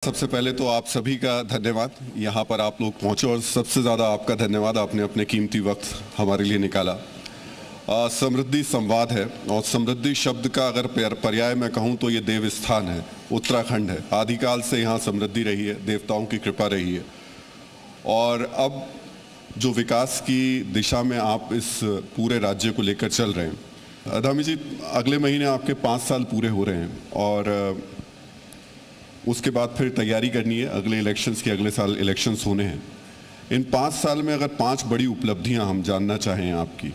सबसे पहले तो आप सभी का धन्यवाद, यहाँ पर आप लोग पहुँचे और सबसे ज़्यादा आपका धन्यवाद, आपने अपने कीमती वक्त हमारे लिए निकाला। समृद्धि संवाद है और समृद्धि शब्द का अगर पर्याय मैं कहूँ तो ये देव स्थान है, उत्तराखंड है। आदिकाल से यहाँ समृद्धि रही है, देवताओं की कृपा रही है और अब जो विकास की दिशा में आप इस पूरे राज्य को लेकर चल रहे हैं। धामी जी, अगले महीने आपके 5 साल पूरे हो रहे हैं और उसके बाद फिर तैयारी करनी है अगले इलेक्शंस की। अगले साल इलेक्शंस होने हैं। इन 5 साल में अगर 5 बड़ी उपलब्धियां हम जानना चाहें आपकी,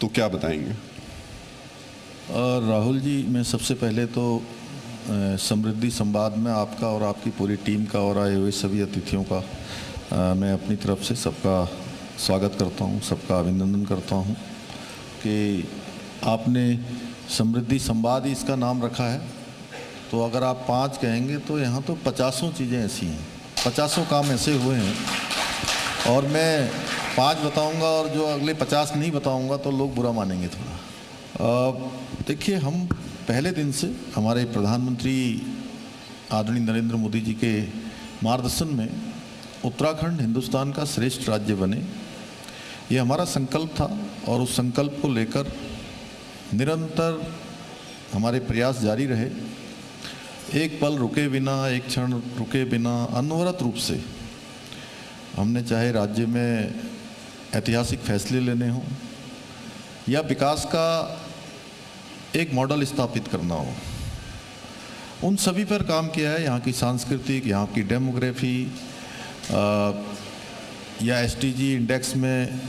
तो क्या बताएंगे? राहुल जी, मैं सबसे पहले तो समृद्धि संवाद में आपका और आपकी पूरी टीम का और आए हुए सभी अतिथियों का मैं अपनी तरफ से सबका स्वागत करता हूं, सबका अभिनंदन करता हूं कि आपने समृद्धि संवाद ही इसका नाम रखा है। तो अगर आप 5 कहेंगे तो यहाँ तो 50 चीज़ें ऐसी हैं, 50 काम ऐसे हुए हैं और मैं 5 बताऊँगा और जो अगले 50 नहीं बताऊँगा तो लोग बुरा मानेंगे थोड़ा। देखिए, हम पहले दिन से हमारे प्रधानमंत्री आदरणीय नरेंद्र मोदी जी के मार्गदर्शन में उत्तराखंड हिंदुस्तान का श्रेष्ठ राज्य बने, ये हमारा संकल्प था और उस संकल्प को लेकर निरंतर हमारे प्रयास जारी रहे। एक पल रुके बिना, एक क्षण रुके बिना अनवरत रूप से हमने चाहे राज्य में ऐतिहासिक फैसले लेने हों या विकास का एक मॉडल स्थापित करना हो, उन सभी पर काम किया है। यहाँ की सांस्कृतिक, यहाँ की डेमोग्राफी या एसडीजी इंडेक्स में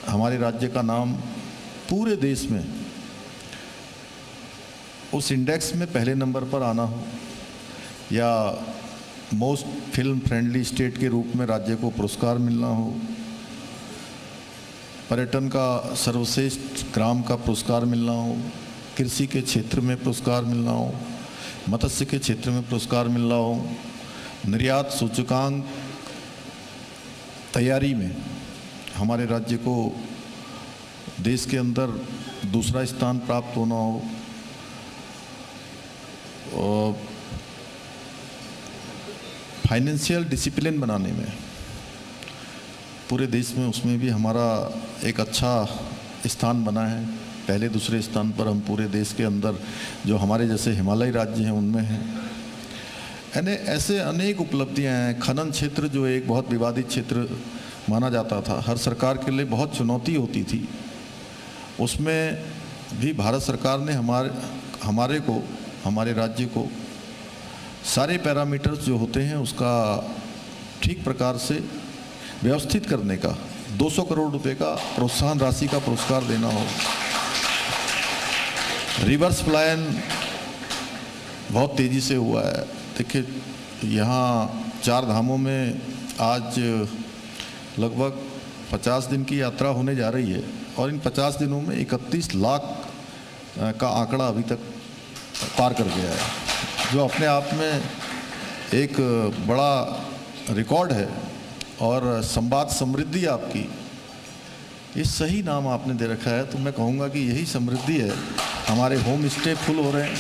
हमारे राज्य का नाम पूरे देश में उस इंडेक्स में पहले नंबर पर आना हो या मोस्ट फिल्म फ्रेंडली स्टेट के रूप में राज्य को पुरस्कार मिलना हो, पर्यटन का सर्वश्रेष्ठ ग्राम का पुरस्कार मिलना हो, कृषि के क्षेत्र में पुरस्कार मिलना हो, मत्स्य के क्षेत्र में पुरस्कार मिलना हो, निर्यात सूचकांक तैयारी में हमारे राज्य को देश के अंदर दूसरा स्थान प्राप्त होना हो और फाइनेंशियल डिसिप्लिन बनाने में पूरे देश में उसमें भी हमारा एक अच्छा स्थान बना है। पहले दूसरे स्थान पर हम पूरे देश के अंदर जो हमारे जैसे हिमालयी राज्य हैं उनमें हैं। यानी ऐसे अनेक उपलब्धियां हैं। खनन क्षेत्र जो एक बहुत विवादित क्षेत्र माना जाता था, हर सरकार के लिए बहुत चुनौती होती थी, उसमें भी भारत सरकार ने हमारे राज्य को सारे पैरामीटर्स जो होते हैं उसका ठीक प्रकार से व्यवस्थित करने का 200 करोड़ रुपए का प्रोत्साहन राशि का पुरस्कार देना हो। रिवर्स प्लान बहुत तेज़ी से हुआ है। देखिए, यहाँ 4 धामों में आज लगभग 50 दिन की यात्रा होने जा रही है और इन 50 दिनों में 31 लाख का आंकड़ा अभी तक पार कर गया है, जो अपने आप में एक बड़ा रिकॉर्ड है। और संवाद समृद्धि आपकी, ये सही नाम आपने दे रखा है, तो मैं कहूँगा कि यही समृद्धि है। हमारे होम स्टे फुल हो रहे हैं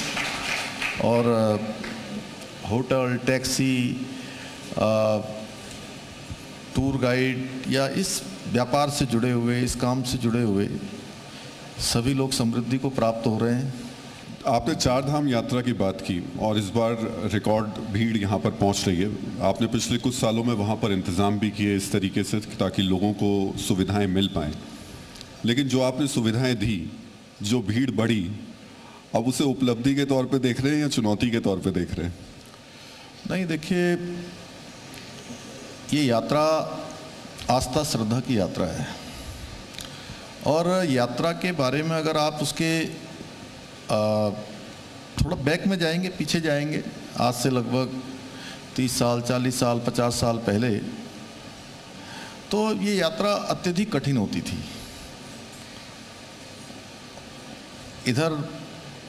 और होटल, टैक्सी, टूर गाइड या इस व्यापार से जुड़े हुए, इस काम से जुड़े हुए सभी लोग समृद्धि को प्राप्त हो रहे हैं। आपने 4 धाम यात्रा की बात की और इस बार रिकॉर्ड भीड़ यहाँ पर पहुँच रही है। आपने पिछले कुछ सालों में वहाँ पर इंतज़ाम भी किए इस तरीके से ताकि लोगों को सुविधाएं मिल पाएँ, लेकिन जो आपने सुविधाएं दी, जो भीड़ बढ़ी, अब उसे उपलब्धि के तौर पे देख रहे हैं या चुनौती के तौर पे देख रहे हैं? नहीं, देखिए, ये यात्रा आस्था श्रद्धा की यात्रा है और यात्रा के बारे में अगर आप उसके थोड़ा बैक में जाएंगे, पीछे जाएंगे, आज से लगभग 30 साल, 40 साल, 50 साल पहले, तो ये यात्रा अत्यधिक कठिन होती थी। इधर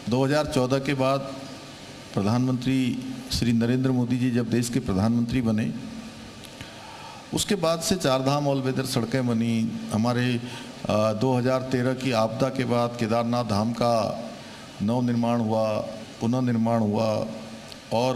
2014 के बाद प्रधानमंत्री श्री नरेंद्र मोदी जी जब देश के प्रधानमंत्री बने, उसके बाद से 4 धाम ऑल वेदर सड़कें बनी। हमारे 2013 की आपदा के बाद केदारनाथ धाम का नव निर्माण हुआ, पुनर्निर्माण हुआ और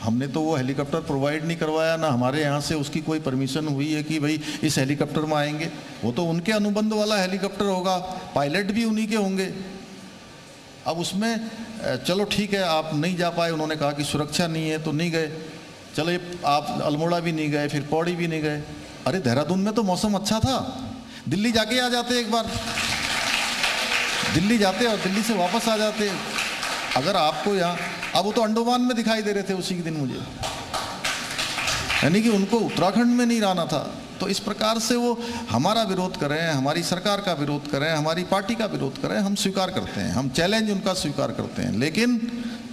हमने तो वो हेलीकॉप्टर प्रोवाइड नहीं करवाया, ना हमारे यहाँ से उसकी कोई परमिशन हुई है कि भाई इस हेलीकॉप्टर में आएंगे। वो तो उनके अनुबंध वाला हेलीकॉप्टर होगा, पायलट भी उन्हीं के होंगे। अब उसमें चलो ठीक है, आप नहीं जा पाए, उन्होंने कहा कि सुरक्षा नहीं है तो नहीं गए। चलो आप अल्मोड़ा भी नहीं गए, फिर पौड़ी भी नहीं गए। अरे देहरादून में तो मौसम अच्छा था, दिल्ली जाके आ जाते, एक बार दिल्ली जाते और दिल्ली से वापस आ जाते। अगर आपको यहाँ, अब वो तो अंडमान में दिखाई दे रहे थे उसी के दिन मुझे, यानी कि उनको उत्तराखंड में नहीं रहना था। तो इस प्रकार से वो हमारा विरोध करें, हमारी सरकार का विरोध करें, हमारी पार्टी का विरोध करें, हम स्वीकार करते हैं, हम चैलेंज उनका स्वीकार करते हैं, लेकिन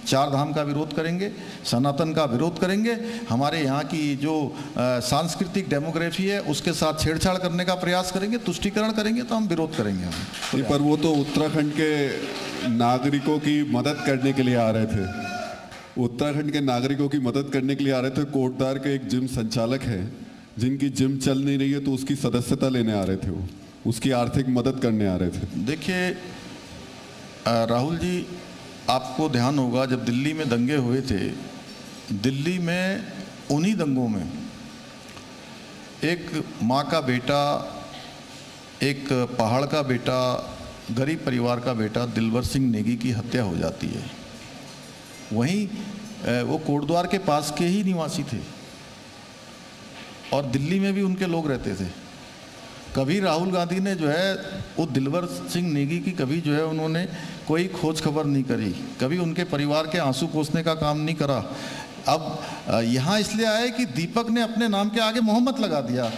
चार धाम का विरोध करेंगे, सनातन का विरोध करेंगे। हमारे यहाँ की जो सांस्कृतिक डेमोग्राफी है उसके साथ छेड़छाड़ करने का प्रयास करेंगे, तुष्टीकरण करेंगे, तो हम विरोध करेंगे। हम पर वो तो उत्तराखंड के नागरिकों की मदद करने के लिए आ रहे थे, उत्तराखंड के नागरिकों की मदद करने के लिए आ रहे थे। कोटद्वार के एक जिम संचालक है जिनकी जिम चल नहीं रही है, तो उसकी सदस्यता लेने आ रहे थे, वो उसकी आर्थिक मदद करने आ रहे थे। देखिए राहुल जी, आपको ध्यान होगा जब दिल्ली में दंगे हुए थे, दिल्ली में उन्हीं दंगों में एक माँ का बेटा, एक पहाड़ का बेटा, गरीब परिवार का बेटा दिलवर सिंह नेगी की हत्या हो जाती है। वहीं वो कोटद्वार के पास के ही निवासी थे और दिल्ली में भी उनके लोग रहते थे। कभी राहुल गांधी ने जो है वो दिलवर सिंह नेगी की कभी जो है उन्होंने कोई खोज खबर नहीं करी, कभी उनके परिवार के आंसू पोंछने का काम नहीं करा। अब यहाँ इसलिए आए कि दीपक ने अपने नाम के आगे मोहम्मद लगा दिया,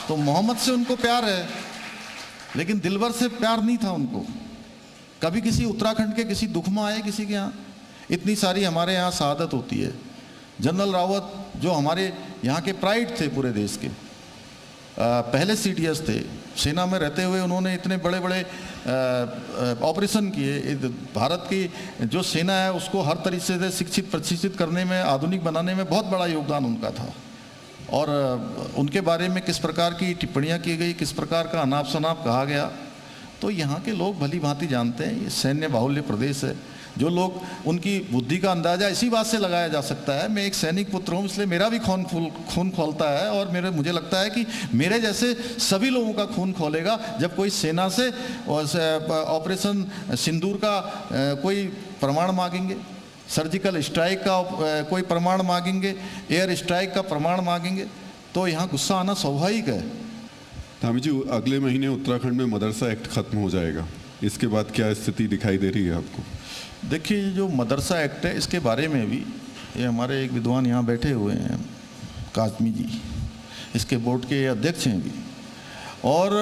तो मोहम्मद से उनको प्यार है, लेकिन दिलवर से प्यार नहीं था उनको। कभी किसी उत्तराखंड के किसी दुख में आए किसी के यहाँ, इतनी सारी हमारे यहाँ शहादत होती है। जनरल रावत जो हमारे यहाँ के प्राइड थे पूरे देश के, पहले सीडीएस थे, सेना में रहते हुए उन्होंने इतने बड़े बड़े ऑपरेशन किए। भारत की जो सेना है उसको हर तरीके से शिक्षित प्रशिक्षित करने में, आधुनिक बनाने में बहुत बड़ा योगदान उनका था। और उनके बारे में किस प्रकार की टिप्पणियाँ की गई, किस प्रकार का अनाप शनाप कहा गया, तो यहाँ के लोग भली भांति जानते हैं। ये सैन्य बाहुल्य प्रदेश है। जो लोग, उनकी बुद्धि का अंदाज़ा इसी बात से लगाया जा सकता है, मैं एक सैनिक पुत्र हूँ इसलिए मेरा भी खून खौलता है, और मुझे लगता है कि मेरे जैसे सभी लोगों का खून खौलेगा जब कोई सेना से ऑपरेशन सिंदूर का कोई प्रमाण मांगेंगे, सर्जिकल स्ट्राइक का कोई प्रमाण मांगेंगे, एयर स्ट्राइक का प्रमाण मांगेंगे, तो यहाँ गुस्सा आना स्वाभाविक है। धामी जी, अगले महीने उत्तराखंड में मदरसा एक्ट खत्म हो जाएगा, इसके बाद क्या स्थिति दिखाई दे रही है आपको? देखिए, जो मदरसा एक्ट है इसके बारे में भी ये हमारे एक विद्वान यहाँ बैठे हुए हैं, काजमी जी, इसके बोर्ड के अध्यक्ष हैं भी, और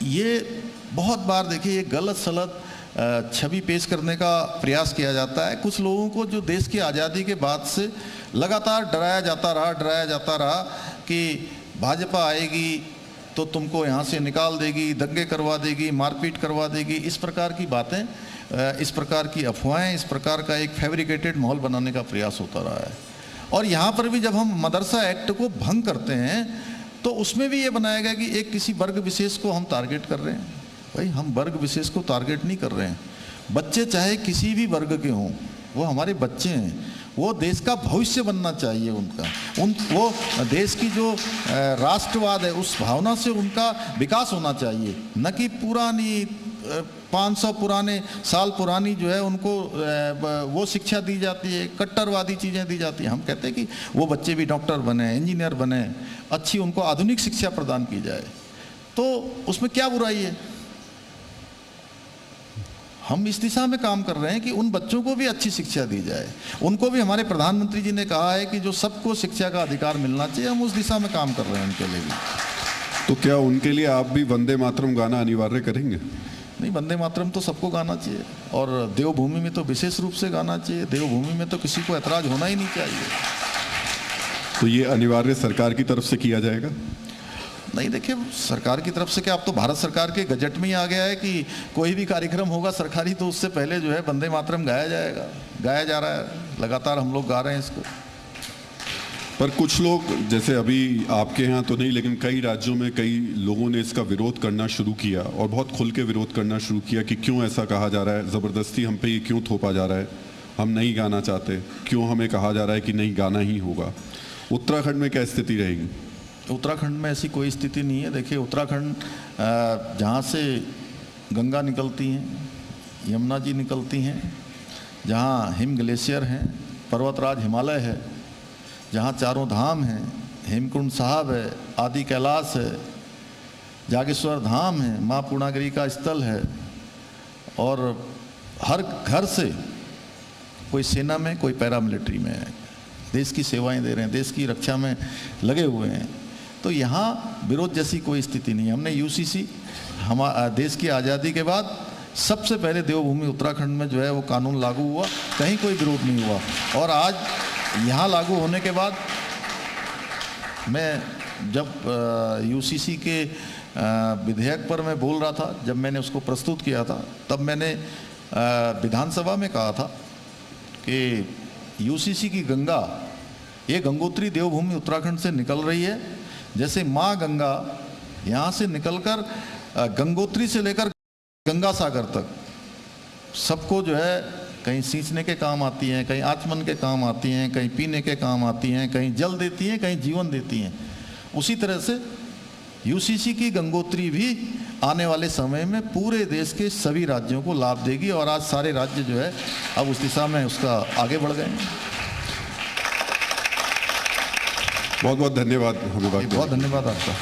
ये बहुत बार देखिए ये गलत सलत छवि पेश करने का प्रयास किया जाता है। कुछ लोगों को जो देश की आज़ादी के बाद से लगातार डराया जाता रहा कि भाजपा आएगी तो तुमको यहाँ से निकाल देगी, दंगे करवा देगी, मारपीट करवा देगी, इस प्रकार की बातें, इस प्रकार की अफवाहें, इस प्रकार का एक फैब्रिकेटेड माहौल बनाने का प्रयास होता रहा है। और यहाँ पर भी जब हम मदरसा एक्ट को भंग करते हैं तो उसमें भी ये बनाया गया कि एक किसी वर्ग विशेष को हम टारगेट कर रहे हैं। भाई, हम वर्ग विशेष को टारगेट नहीं कर रहे हैं। बच्चे चाहे किसी भी वर्ग के हों, वो हमारे बच्चे हैं, वो देश का भविष्य बनना चाहिए उनका, वो देश की जो राष्ट्रवाद है उस भावना से उनका विकास होना चाहिए, न कि पुरानी 500 साल पुरानी जो है उनको वो शिक्षा दी जाती है, कट्टरवादी चीज़ें दी जाती हैं। हम कहते हैं कि वो बच्चे भी डॉक्टर बने, इंजीनियर बने, अच्छी उनको आधुनिक शिक्षा प्रदान की जाए, तो उसमें क्या बुराई है? हम इस दिशा में काम कर रहे हैं कि उन बच्चों को भी अच्छी शिक्षा दी जाए। उनको भी, हमारे प्रधानमंत्री जी ने कहा है कि जो सबको शिक्षा का अधिकार मिलना चाहिए, हम उस दिशा में काम कर रहे हैं उनके लिए भी। तो क्या उनके लिए आप भी वंदे मातरम गाना अनिवार्य करेंगे? नहीं, वंदे मातरम तो सबको गाना चाहिए, और देवभूमि में तो विशेष रूप से गाना चाहिए। देवभूमि में तो किसी को ऐतराज होना ही नहीं चाहिए। तो ये अनिवार्य सरकार की तरफ से किया जाएगा? नहीं, देखिए, सरकार की तरफ से क्या, अब तो भारत सरकार के गजट में ही आ गया है कि कोई भी कार्यक्रम होगा सरकारी तो उससे पहले जो है वंदे मातरम गाया जाएगा, गाया जा रहा है, लगातार हम लोग गा रहे हैं इसको। पर कुछ लोग, जैसे अभी आपके यहाँ तो नहीं, लेकिन कई राज्यों में कई लोगों ने इसका विरोध करना शुरू किया, और बहुत खुल के विरोध करना शुरू किया कि क्यों ऐसा कहा जा रहा है, ज़बरदस्ती हम पे ये क्यों थोपा जा रहा है। हम नहीं गाना चाहते, क्यों हमें कहा जा रहा है कि नहीं गाना ही होगा? उत्तराखंड में क्या स्थिति रहेगी? उत्तराखंड में ऐसी कोई स्थिति नहीं है। देखिए, उत्तराखंड जहाँ से गंगा निकलती हैं, यमुना जी निकलती हैं, जहाँ हिम ग्लेशियर हैं, पर्वतराज हिमालय है, जहाँ चारों धाम हैं, हेमकुंड साहब है, आदि कैलाश है, जागेश्वर धाम है, माँ पूर्णागिरी का स्थल है, और हर घर से कोई सेना में, कोई पैरामिलिट्री में है, देश की सेवाएं दे रहे हैं, देश की रक्षा में लगे हुए हैं। तो यहाँ विरोध जैसी कोई स्थिति नहीं है। हमने यूसीसी देश की आज़ादी के बाद सबसे पहले देवभूमि उत्तराखंड में जो है वो कानून लागू हुआ, कहीं कोई विरोध नहीं हुआ। और आज यहाँ लागू होने के बाद मैं जब यूसीसी के विधेयक पर मैं बोल रहा था, जब मैंने उसको प्रस्तुत किया था, तब मैंने विधानसभा में कहा था कि यूसीसी की गंगा, ये गंगोत्री देवभूमि उत्तराखंड से निकल रही है, जैसे माँ गंगा यहाँ से निकलकर गंगोत्री से लेकर गंगा सागर तक सबको जो है कहीं सींचने के काम आती हैं, कहीं आचमन के काम आती हैं, कहीं पीने के काम आती हैं, कहीं जल देती हैं, कहीं जीवन देती हैं। उसी तरह से यूसीसी की गंगोत्री भी आने वाले समय में पूरे देश के सभी राज्यों को लाभ देगी, और आज सारे राज्य जो है अब उस दिशा में उसका आगे बढ़ गए हैं। बहुत बहुत धन्यवाद। बहुत धन्यवाद आपका।